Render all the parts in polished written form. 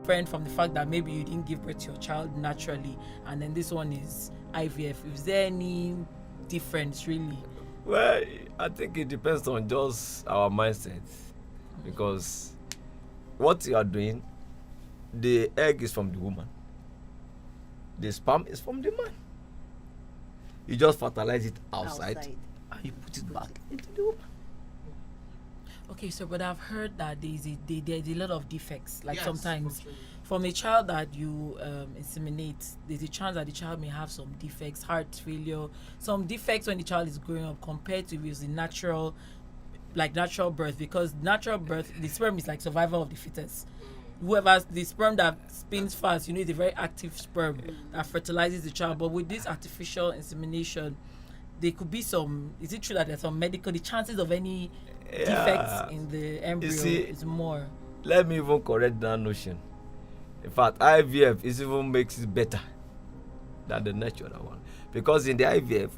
different from the fact that maybe you didn't give birth to your child naturally, and then this one is IVF? Is there any difference really? Well, I think it depends on just our mindset, because what you are doing, the egg is from the woman, the sperm is from the man. You just fertilize it outside. And you put it back into the woman. Okay, so but I've heard that there's a lot of defects. Like Yes, sometimes for sure. from a child that you inseminate, there's a chance that the child may have some defects, heart failure, some defects when the child is growing up compared to if it's a natural birth, because natural birth, the sperm is like survival of the fittest. Whoever's the sperm that spins fast, is a very active sperm that fertilizes the child. But with this artificial insemination, there could be some. Is it true that there's some the chances of any defects in the embryo is more? Let me even correct that notion. In fact, IVF even makes it better than the natural one, because in the IVF,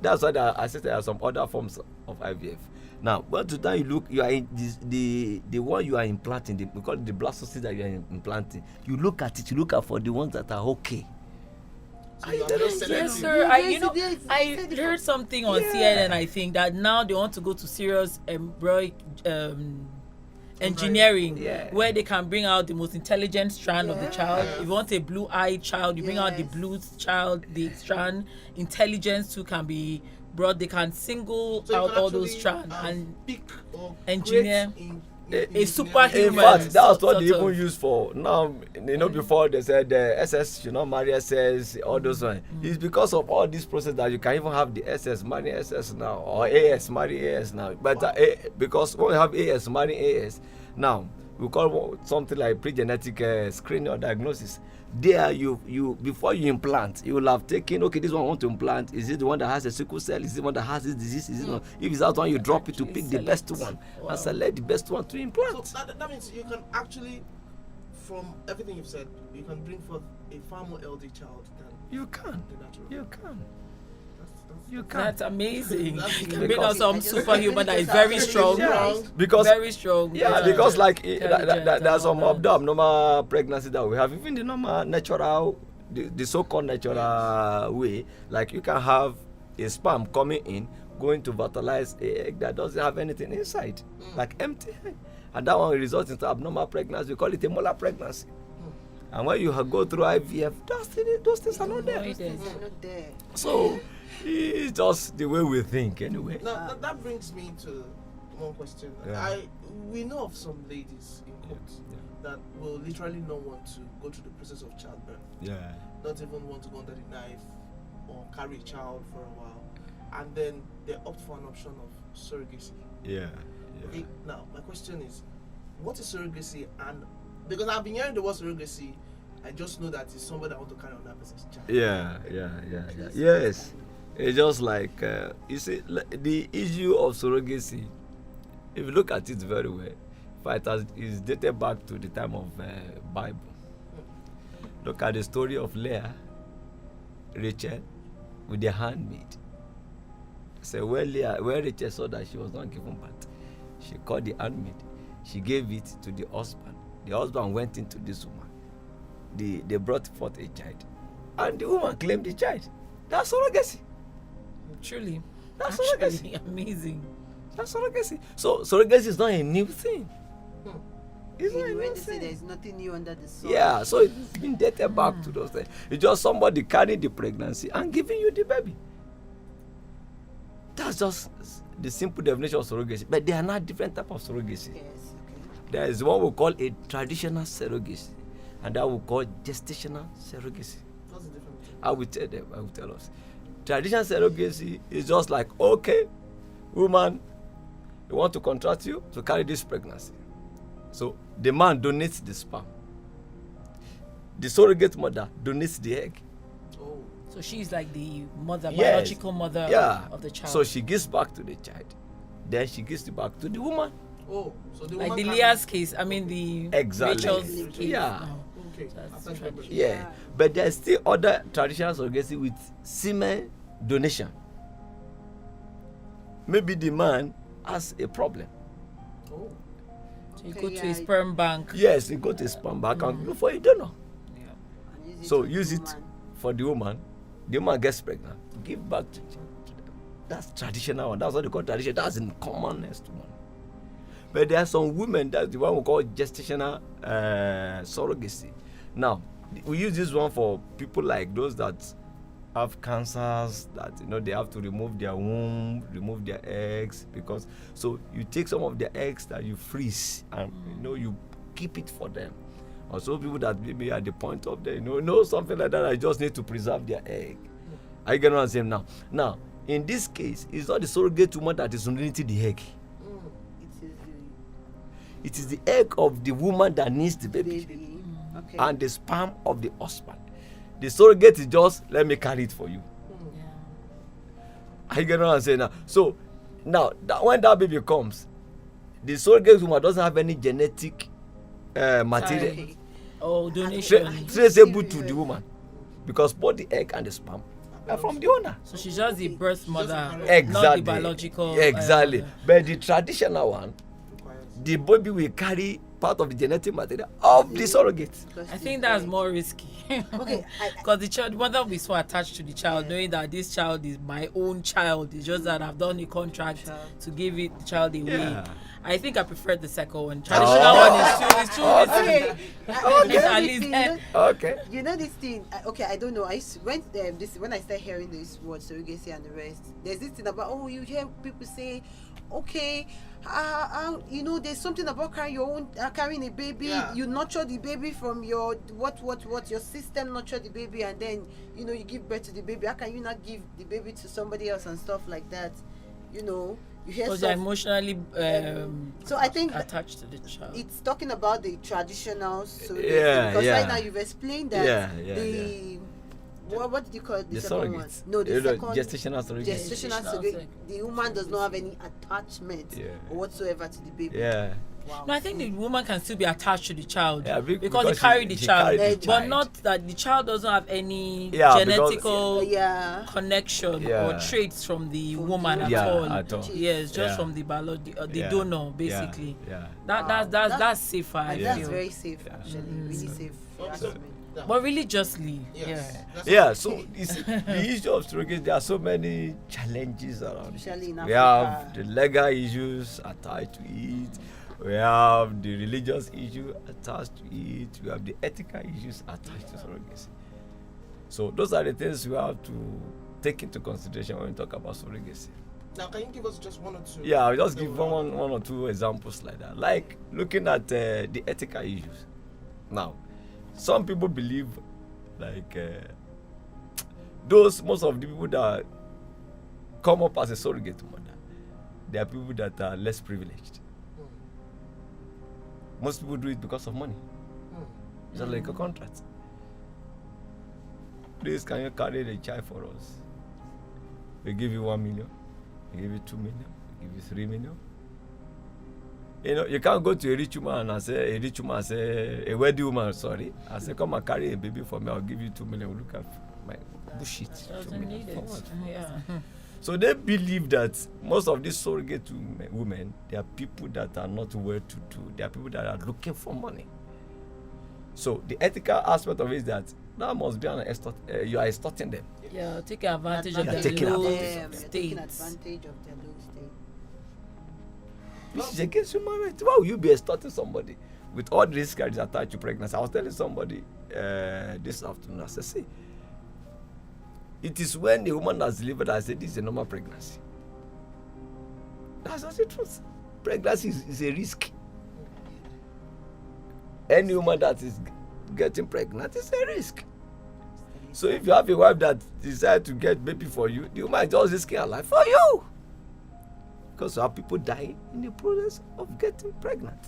that's why I said there are some other forms of IVF. Now, but to that you are in the one you are implanting, we call it the blastocyst that you are implanting. You look at it, you look out for the ones that are okay. So you are very selective. Yes, sir. I heard something on CNN. I think that now they want to go to serious embryonic engineering, where they can bring out the most intelligent strand of the child. If you want a blue-eyed child, you bring out the blue child. The strand intelligence too can be brought. They can single out all those strands and engineer a superhuman. In fact, that's what they even use for now. Before they said the SS, marry SS, all those ones. It's because of all this process that you can even have the SS marry SS now, or AS marry AS now. But because when we have AS marry AS now, we call something like pre-genetic screening or diagnosis. There, you before you implant, you will have taken, okay, this one I want to implant. Is it the one that has a sickle cell? Is it the one that has this disease? Is it not? If it's that one, you drop it to pick the best one and select the best one to implant. So that means you can actually, from everything you've said, you can bring forth a far more healthy child than You can. the natural. You can. You can. That's amazing. That's You can because- bring out some superhuman that is very strong. Because Very strong. because intelligent there's some and all of the abnormal pregnancy that we have, even the normal natural, the so-called natural way. Like you can have a sperm coming in, going to fertilize an egg that doesn't have anything inside, like empty egg, and that one results into abnormal pregnancy. We call it a molar pregnancy. And when you go through IVF, those things are not there. So it's just the way we think, anyway. Now that brings me to one question. Yeah. We know of some ladies in quotes that will literally not want to go through the process of childbirth. Yeah. Not even want to go under the knife or carry a child for a while, and then they opt for an option of surrogacy. Yeah. Okay, now my question is, what is surrogacy? And because I've been hearing the word surrogacy, I just know that it's somebody that want to carry on that person's child. Yeah. Yes. It's just like you see the issue of surrogacy. If you look at it very well, it's dated back to the time of Bible. Look at the story of Leah, Rachel, with the handmaid. So when Rachel saw that she was not given birth, she called the handmaid. She gave it to the husband. The husband went into this woman. They brought forth a child, and the woman claimed the child. That's surrogacy. Truly. That's Actually, surrogacy. amazing. That's surrogacy. So surrogacy is not a new thing. It's not a new When they say thing. there is nothing new under the sun. Yeah, so it's been dated back to those things. It's just somebody carrying the pregnancy and giving you the baby. That's just the simple definition of surrogacy. But there are not different types of surrogacy. Yes, okay. There is what we call a traditional surrogacy, and that we call gestational surrogacy. What's the difference? I will tell them. I will tell us. Traditional surrogacy is just like, okay, woman, we want to contract you to carry this pregnancy. So the man donates the sperm. The surrogate mother donates the egg. Oh, So she's like the mother, Yes. biological mother of the child. So she gives back to the child. Then she gives it back to the woman. so the like woman the can- Leah's case, the Exactly. Rachel's case. Yeah. now. Okay, That's that's right. very much. Yeah. But there's still other traditional surrogacy with semen donation. Maybe the man has a problem. Oh, So You Okay, go to yeah, a sperm bank. Yes, you go to a sperm bank and look for a donor. Yeah. and use So on use the it woman. for the woman. The woman gets pregnant. Give back to them. That's traditional one. That's what they call tradition. That's in commonest one. But there are some women, that's the one we call gestational surrogacy. Now, we use this one for people like those that have cancers, that they have to remove their womb, remove their eggs, because so you take some of their eggs that you freeze and you keep it for them. Also people that maybe at the point of the something like that, I just need to preserve their egg. Are you getting what I'm saying now? Now, in this case, it's not the surrogate woman that is donating the egg. It is the egg of the woman that needs the baby. Okay. And the sperm of the husband. The surrogate is just, let me carry it for you. Yeah. Are you getting what I'm saying now? So, now, when that baby comes, the surrogate woman doesn't have any genetic material Okay. Oh, donation. traceable to the woman, because both the egg and the sperm are from the owner. So she's just the birth mother, Exactly. not the biological. Exactly. mother. But the traditional one, the baby will carry part of the genetic material of the surrogate. I think that's more risky. Okay, Because the mother will be so attached to the child, knowing that this child is my own child. It's just that I've done a contract to give the child away. Yeah. I think I prefer the second one. Traditional one is too risky. Okay. It's at least, Okay. You know this thing. Okay, I don't know. When I start hearing this word surrogacy and the rest, there's this thing about you hear people say, okay, there's something about carrying a baby. Yeah. You nurture the baby from your your system nurture the baby, and then you give birth to the baby. How can you not give the baby to somebody else and stuff like that? You hear because they're stuff. emotionally So I think attached to the child. it's talking about the traditional surrogacy, Yeah, because yeah. right now you've explained that Yeah. what did you call it? The second one? surrogates. No, the second Gestational surrogate. gestational Gestational surrogate. The woman does not have any attachment Yeah. or whatsoever to the baby. Yeah. Wow. No, I think the woman can still be attached to the child Yeah, because they she- carry the she child, carried the but child. not that the child doesn't have any Yeah, genetical Yeah. connection Yeah. or traits from the From woman the at Yeah, all. at all. Yes, just Yeah. from the the Yeah. donor basically. Yeah. That's safer. I And Yeah. that's feel. very safe, Yeah. actually. Really safe. for Also, husband. But religiously, Yes. That's Yeah, so the issue of surrogacy, there are so many challenges around Especially in it. We Africa. have the legal issues attached to it. We have the religious issue attached to it. We have the ethical issues attached to surrogacy. So those are the things we have to take into consideration when we talk about surrogacy. Now, can you give us just one or two? Yeah, I'll just give one or two examples like that. Like looking at the ethical issues. Now, some people believe like most of the people that come up as a surrogate mother, they are people that are less privileged. Most people do it because of money. It's just like a contract. Please, can you carry the child for us? We give you 1 million. We give you 2 million. We give you 3 million. You can't go to a rich woman and say, a wealthy woman, sorry, and say, come and carry a baby for me, I'll give you 2 million. Look at my bullshit. 2 doesn't million. need it. For what? Yeah. So they believe that most of these surrogate women, they are people that are not well-to-do. They are people that are looking for money. So the ethical aspect of it is that must be you are extorting them. Yeah, taking advantage of You're their taking low advantage You're taking states. advantage of their low state. This is against human rights. Why will you be extorting somebody with all the risks attached to pregnancy? I was telling somebody this afternoon, I said, see, it is when the woman has delivered, I said, this is a normal pregnancy. That's not the truth. Pregnancy is a risk. Any woman that is getting pregnant is a risk. So if you have a wife that decides to get baby for you, the woman is just risking her life for you. Because you have people dying in the process of getting pregnant.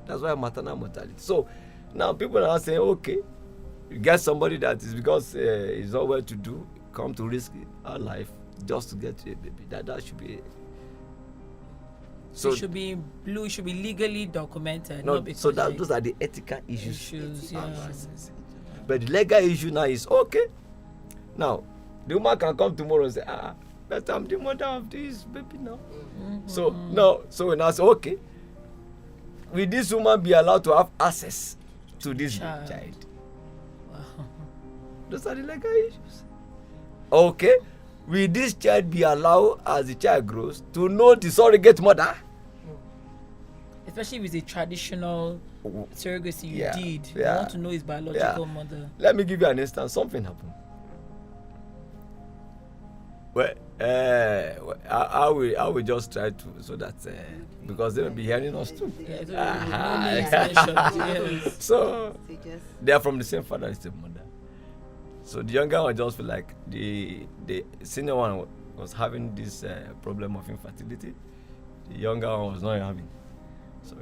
That's why maternal mortality. So now people are saying, okay, you get somebody that is because it's not well to do, come to risk her life just to get a baby. That should be. So it should be blue. It should be legally documented. No, not because so those are the ethical issues. issues. Yeah. But the legal issue now is okay. Now the woman can come tomorrow and say, but I'm the mother of this baby now. Mm-hmm. So no, so when I say okay, will this woman be allowed to have access to this Child. child? Wow. Those are the legal issues. Okay, will this child be allowed, as the child grows, to know the surrogate mother? Especially with the traditional surrogacy you Yeah, did. You yeah, want to know his biological yeah. mother. Let me give you an instance. Something happened. Well, I will just try to, so that because they will be hearing us too. Yeah, so Ah, no names yeah. mentioned, yes. So They just they are from the same father as the mother. So the younger one just feel like the senior one was having this problem of infertility. The younger one was not having. So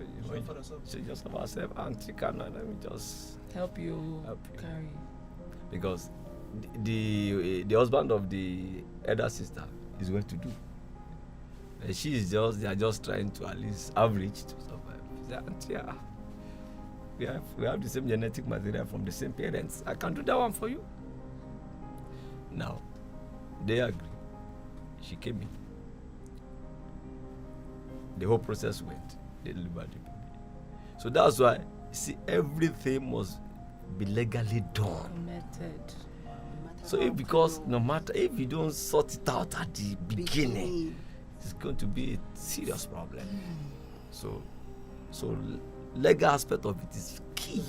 she just have herself, auntie, can let me just Help you Help you. carry. because the husband of the elder sister is well to do. And she is just, they are just trying to at least average to survive. She said, auntie, we have the same genetic material from the same parents. I can do that one for you. Now, they agree. She came in. The whole process went. They delivered the baby. So that's why, you see, everything must be legally done. Method. So if, because no matter if you don't sort it out at the beginning, it's going to be a serious problem. So legal aspect of it is key,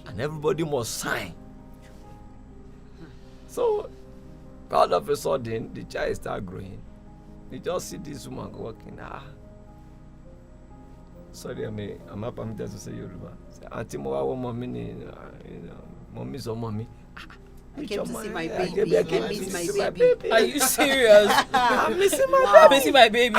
and everybody must sign. So all of a sudden the child start growing. You just see this woman walking. Sorry, I'm not permitted to say Yoruba. Auntie mo wa wo mommy ni, mommy so mommy. I came to see my I baby. I came miss to my see my baby. Are you serious? I'm missing my I'm missing my baby.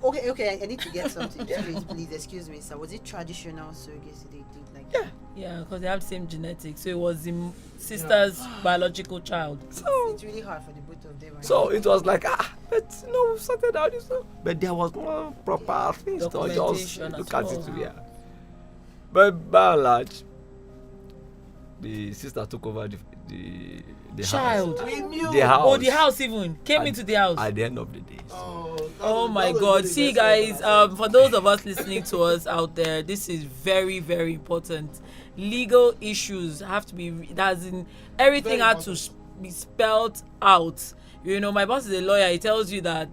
Okay, I need to get something straight, please. Excuse me, sir. Was it traditional surrogacy they did like that? Yeah, because they have the same genetics. So it was the sister's biological child. So It's really hard for the both of them. Right? So it was like, but we've sorted out this. But there was no proper things to just Documentation look as at it. well. Yeah. But by and large, the sister took over the Child. house. We knew. The house. Oh, the house even came At- into the house. At the end of the day. Oh my God! See, guys, for those of us listening to us out there, this is very, very important. Legal issues have to be. That's in everything Very had to be spelled out. You know, my boss is a lawyer. He tells you that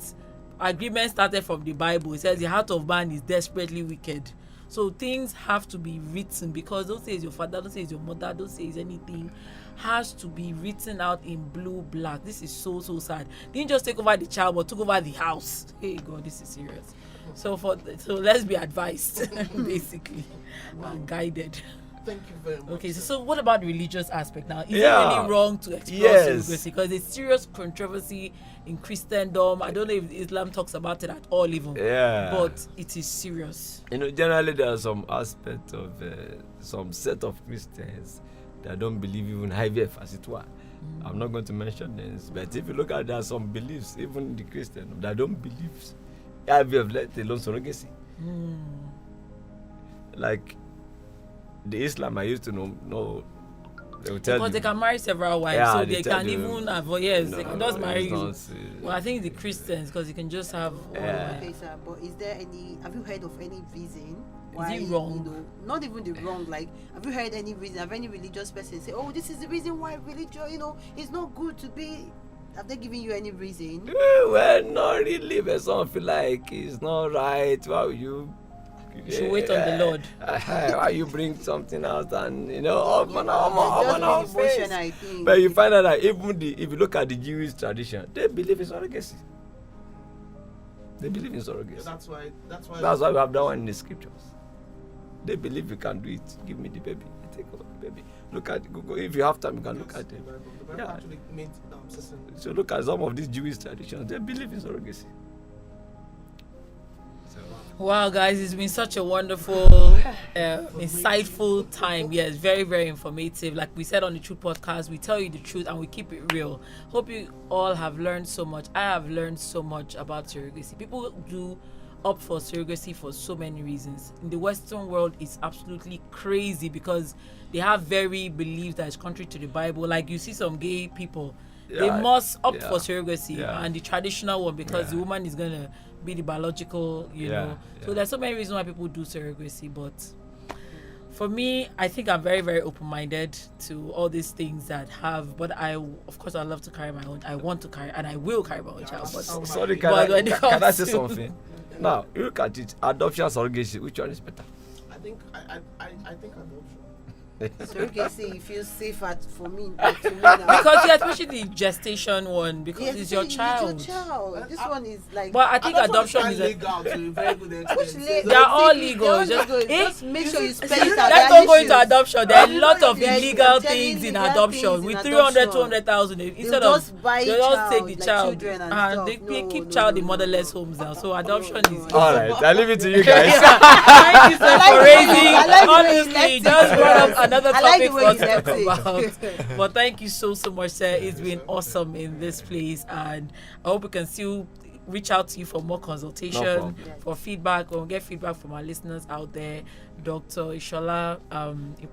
agreement started from the Bible. He says the heart of man is desperately wicked. So things have to be written, because don't say it's your father, don't say it's your mother, don't say it's anything. Has to be written out in blue black. This is so sad. Didn't just take over the child, but took over the house. Hey God, this is serious. So let's be advised, basically, and guided. Thank you very much. Okay, so what about the religious aspect now? Is Yeah. it really wrong to explore Yes. surrogacy? Because it's serious controversy in Christendom. I don't know if Islam talks about it at all, even. Yeah. But it is serious. Generally there are some aspects of some set of Christians that don't believe even IVF as it were. I'm not going to mention names, but if you look at, there are some beliefs, even the Christian, that don't believe IVF, let alone surrogacy. Like the Islam I used to know they will tell Because you. they can marry several wives, Yeah, so they they tell can you, even avoid, yes, they can just marry it's you. not, Well, I think the Christians, because you can just have all Yeah. Okay, sir, but is there any? Have you heard of any reason why? it wrong? You know, not even the wrong. Like, have you heard any reason? Have any religious person say, "Oh, this is the reason why religion, it's not good to be"? Have they given you any reason? Well, not really, but some feel like it's not right. Why would you? You should wait on the Lord. Why you bring something out and Just face. emotion, I think. But you find out that even if you look at the Jewish tradition, they believe in surrogacy. They believe in surrogacy. That's why. That's why we have that one in the scriptures. They believe you can do it. Give me the baby. I take over the baby. Look at Google. If you have time, you can look at it. The Bible Yeah. actually made certain. So look at some of these Jewish traditions. They believe in surrogacy. Wow, guys, it's been such a wonderful, insightful time. Yes, very, very informative. Like we said on the Truth Podcast, we tell you the truth and we keep it real. Hope you all have learned so much. I have learned so much about surrogacy. People do opt for surrogacy for so many reasons. In the Western world, it's absolutely crazy because they have very beliefs that is contrary to the Bible. Like you see some gay people, they Yeah, must opt yeah, for surrogacy yeah. and the traditional one because Yeah. the woman is gonna be the biological, you Yeah, know. So yeah. there's so many reasons why people do surrogacy, but for me, I think I'm very, very open-minded to all these things that have. But of course, I love to carry my own. I want to carry, and I will carry my own child. But Sorry, But when it can I say comes to- something? Now, you look at it, adoption, surrogacy, which one is better? I think adoption. Surrogacy, you feel safer for me. Like, to me now. because yeah, especially the gestation one, because Yes, it's your child. It's your child. This one is like. But I think adoption is is a, legal to a very good extent. Which they are all legal. They're all Just, legal. eh, Just make sure you spell See, it out. let's There are not go into issues. adoption. There are a lot of Yes, illegal I'm telling things you, in legal adoption things with in 300, adoption. 200,000 instead They'll of just buy they just take child, the like child children and and stuff. they No, keep no, child no, in no, motherless no. homes now. So adoption is. All right, I leave it to you guys. Thank you so I for like raising. the way you Honestly, left just it. brought up another I like topic the way for us you to left talk it. about. But thank you so much, sir. It's been awesome in this place, and I hope we can still reach out to you for more No consultation, problem. for feedback, or get feedback from our listeners out there. Dr. ISHOLA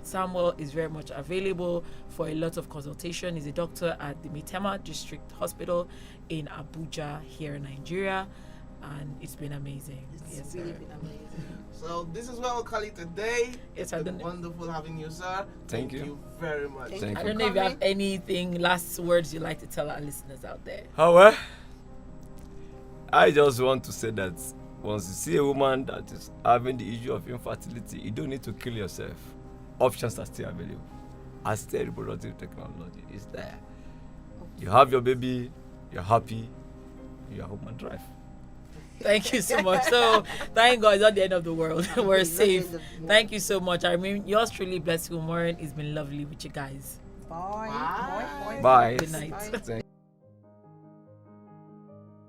Samuel is very much available for a lot of consultation. He's a doctor at the Mitema District Hospital in Abuja, here in Nigeria, and it's been amazing. It's Yes, really sir. been amazing. So this is where we'll call it a day. Yes, I It's been don't- wonderful having you, sir. Thank you. very much. Thank Thank I you. don't know if you have Coming. anything, last words you'd like to tell our listeners out there. However, I just want to say that once you see a woman that is having the issue of infertility, you don't need to kill yourself. Options are still available. As still reproductive technology is there. You have your baby, you're happy, you're home and drive. Thank you so much. So, thank God, it's not the end of the world. We're It's not the safe. end of the world. Thank you so much. I mean, yours truly, Blessed Woman. It's been lovely with you guys. Bye. Bye. Bye. Bye. Good night. Bye. Thank